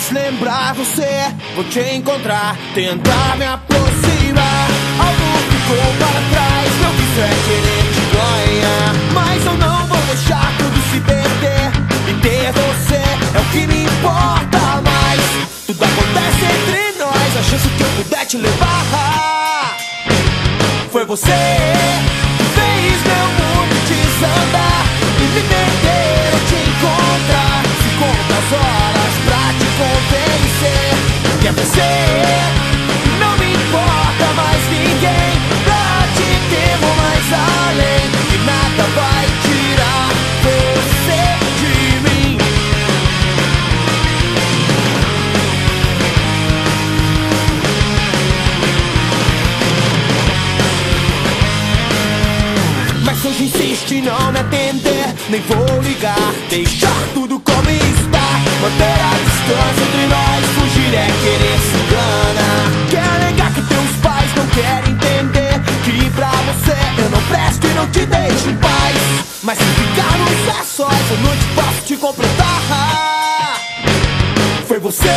mais lembrar você, vou te encontrar, tentar me aproximar. Algo ficou para trás, não quis é querer te ganhar, mas eu não vou deixar tudo se perder. E ter você é o que me importa mais. Tudo acontece entre nós, a chance que eu puder te levar. Foi você que fez meu mundo desandar e me perder ou te encontrar. Se conta as horas pra te convencer que é você, e não me importa mais ninguém. Pra te ter vou mais além, e nada vai tirar você de mim. Mas hoje insiste em não me atender, nem vou ligar, deixar tudo como está. Manter a distância entre nós, fugir é querer se enganar. Quer negar que teus pais não querem entender que pra você eu não presto e não te deixo em paz. Mas se ficarmos a sós, eu não te posso te completar. Foi você